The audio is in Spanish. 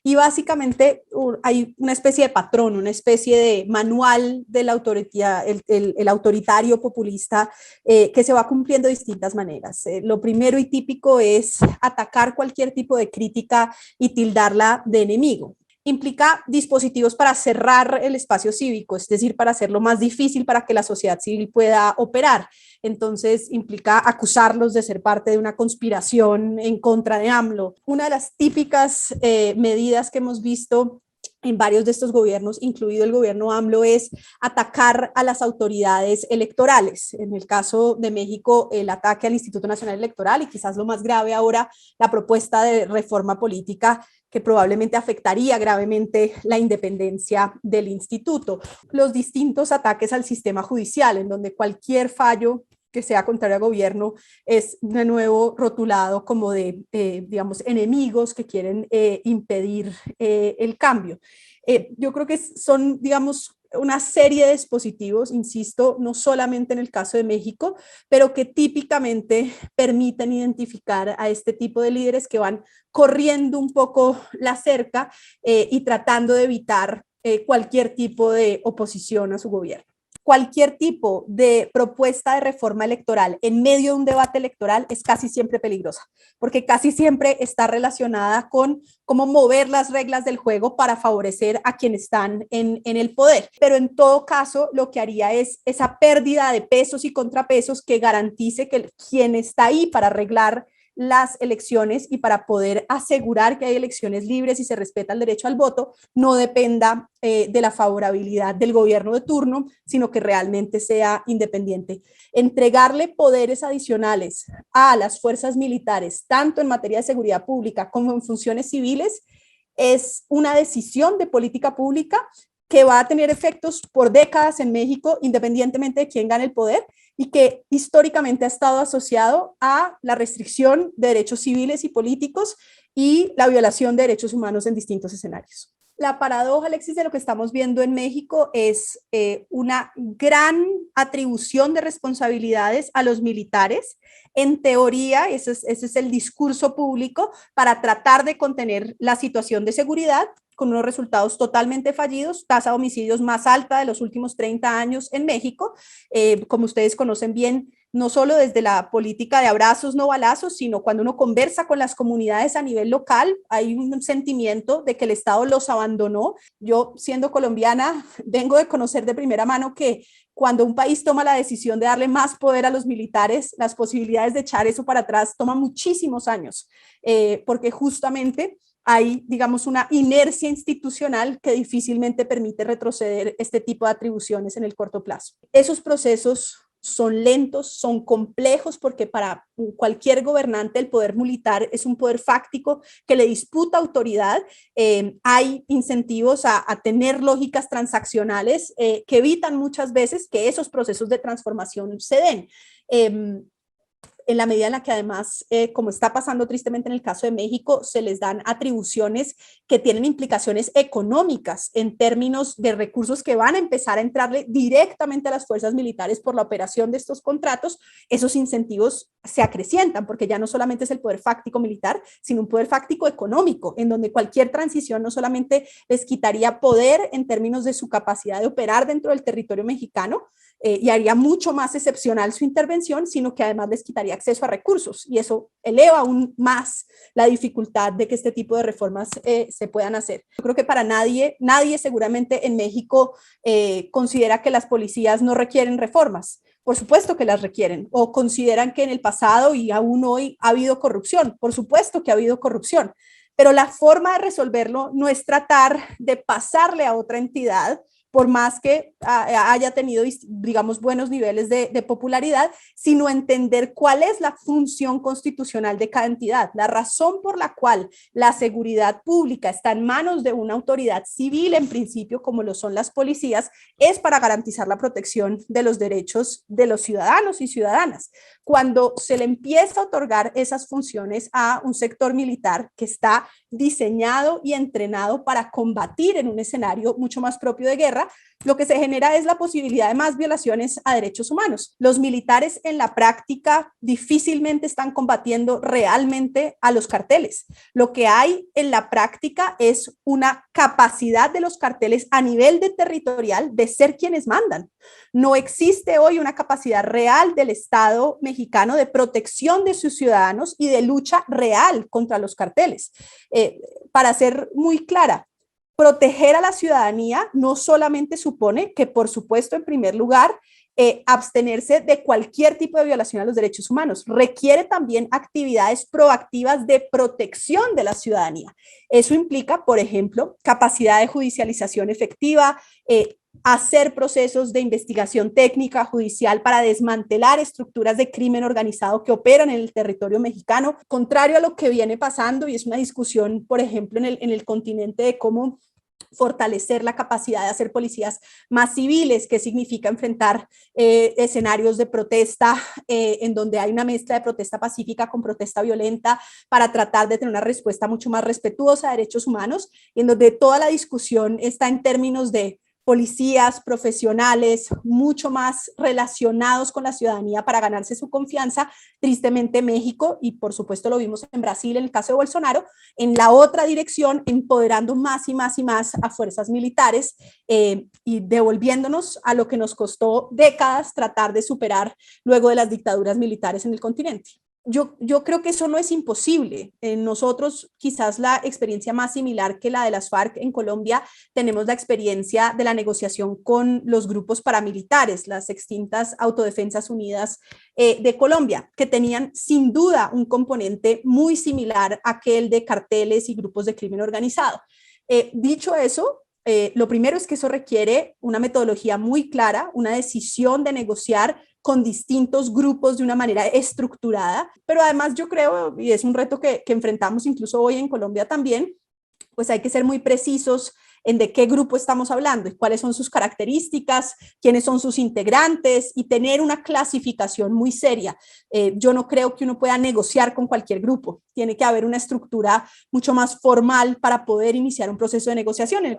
y básicamente hay una especie de patrón, una especie de manual del el autoritario populista que se va cumpliendo de distintas maneras. Lo primero y típico es atacar cualquier tipo de crítica y tildarla de enemigo. Implica dispositivos para cerrar el espacio cívico, es decir, para hacerlo más difícil para que la sociedad civil pueda operar. Entonces implica acusarlos de ser parte de una conspiración en contra de AMLO. Una de las típicas medidas que hemos visto en varios de estos gobiernos, incluido el gobierno AMLO, es atacar a las autoridades electorales. En el caso de México, el ataque al Instituto Nacional Electoral y quizás lo más grave ahora, la propuesta de reforma política que probablemente afectaría gravemente la independencia del instituto. Los distintos ataques al sistema judicial, en donde cualquier fallo que sea contrario al gobierno es de nuevo rotulado como de, digamos, enemigos que quieren impedir el cambio. Yo creo que son, digamos, una serie de dispositivos, insisto, no solamente en el caso de México, pero que típicamente permiten identificar a este tipo de líderes que van corriendo un poco la cerca y tratando de evitar cualquier tipo de oposición a su gobierno. Cualquier tipo de propuesta de reforma electoral en medio de un debate electoral es casi siempre peligrosa, porque casi siempre está relacionada con cómo mover las reglas del juego para favorecer a quienes están en el poder. Pero en todo caso, lo que haría es esa pérdida de pesos y contrapesos que garantice que quien está ahí para arreglar las elecciones y para poder asegurar que hay elecciones libres y se respeta el derecho al voto, no dependa de la favorabilidad del gobierno de turno, sino que realmente sea independiente. Entregarle poderes adicionales a las fuerzas militares, tanto en materia de seguridad pública como en funciones civiles, es una decisión de política pública que va a tener efectos por décadas en México, independientemente de quién gane el poder, y que históricamente ha estado asociado a la restricción de derechos civiles y políticos y la violación de derechos humanos en distintos escenarios. La paradoja, Alexis, de lo que estamos viendo en México es una gran atribución de responsabilidades a los militares. En teoría, ese es el discurso público para tratar de contener la situación de seguridad, con unos resultados totalmente fallidos, tasa de homicidios más alta de los últimos 30 años en México. Como ustedes conocen bien, no solo desde la política de abrazos, no balazos, sino cuando uno conversa con las comunidades a nivel local, hay un sentimiento de que el Estado los abandonó. Yo, siendo colombiana, vengo de conocer de primera mano que cuando un país toma la decisión de darle más poder a los militares, las posibilidades de echar eso para atrás toman muchísimos años, porque justamente hay, digamos, una inercia institucional que difícilmente permite retroceder este tipo de atribuciones en el corto plazo. Esos procesos son lentos, son complejos, porque para cualquier gobernante el poder militar es un poder fáctico que le disputa autoridad. Hay incentivos a tener lógicas transaccionales que evitan muchas veces que esos procesos de transformación se den. En la medida en la que además, como está pasando tristemente en el caso de México, se les dan atribuciones que tienen implicaciones económicas en términos de recursos que van a empezar a entrarle directamente a las fuerzas militares por la operación de estos contratos, esos incentivos se acrecientan, porque ya no solamente es el poder fáctico militar, sino un poder fáctico económico, en donde cualquier transición no solamente les quitaría poder en términos de su capacidad de operar dentro del territorio mexicano, y haría mucho más excepcional su intervención, sino que además les quitaría acceso a recursos, y eso eleva aún más la dificultad de que este tipo de reformas se puedan hacer. Yo creo que para nadie seguramente en México considera que las policías no requieren reformas. Por supuesto que las requieren, o consideran que en el pasado y aún hoy ha habido corrupción. Por supuesto que ha habido corrupción, pero la forma de resolverlo no es tratar de pasarle a otra entidad, por más que haya tenido, digamos, buenos niveles de popularidad, sino entender cuál es la función constitucional de cada entidad. La razón por la cual la seguridad pública está en manos de una autoridad civil, en principio, como lo son las policías, es para garantizar la protección de los derechos de los ciudadanos y ciudadanas. Cuando se le empieza a otorgar esas funciones a un sector militar que está diseñado y entrenado para combatir en un escenario mucho más propio de guerra, lo que se genera es la posibilidad de más violaciones a derechos humanos. Los militares en la práctica difícilmente están combatiendo realmente a los carteles. Lo que hay en la práctica es una capacidad de los carteles a nivel de territorial de ser quienes mandan. No existe hoy una capacidad real del Estado mexicano de protección de sus ciudadanos y de lucha real contra los carteles. Para ser muy clara, proteger a la ciudadanía no solamente supone que, por supuesto, en primer lugar, abstenerse de cualquier tipo de violación a los derechos humanos. Requiere también actividades proactivas de protección de la ciudadanía. Eso implica, por ejemplo, capacidad de judicialización efectiva, hacer procesos de investigación técnica judicial para desmantelar estructuras de crimen organizado que operan en el territorio mexicano, contrario a lo que viene pasando, y es una discusión, por ejemplo, en el continente de cómo fortalecer la capacidad de hacer policías más civiles, que significa enfrentar escenarios de protesta en donde hay una mezcla de protesta pacífica con protesta violenta para tratar de tener una respuesta mucho más respetuosa a derechos humanos, y en donde toda la discusión está en términos de policías profesionales mucho más relacionados con la ciudadanía para ganarse su confianza. Tristemente México, y por supuesto lo vimos en Brasil en el caso de Bolsonaro, en la otra dirección, empoderando más y más y más a fuerzas militares y devolviéndonos a lo que nos costó décadas tratar de superar luego de las dictaduras militares en el continente. Yo creo que eso no es imposible. Nosotros, quizás la experiencia más similar que la de las FARC en Colombia, tenemos la experiencia de la negociación con los grupos paramilitares, las extintas Autodefensas Unidas de Colombia, que tenían sin duda un componente muy similar a aquel de carteles y grupos de crimen organizado. Dicho eso, lo primero es que eso requiere una metodología muy clara, una decisión de negociar con distintos grupos de una manera estructurada, pero además yo creo, y es un reto que enfrentamos incluso hoy en Colombia también, pues hay que ser muy precisos en de qué grupo estamos hablando y cuáles son sus características, quiénes son sus integrantes y tener una clasificación muy seria. Yo no creo que uno pueda negociar con cualquier grupo, tiene que haber una estructura mucho más formal para poder iniciar un proceso de negociación.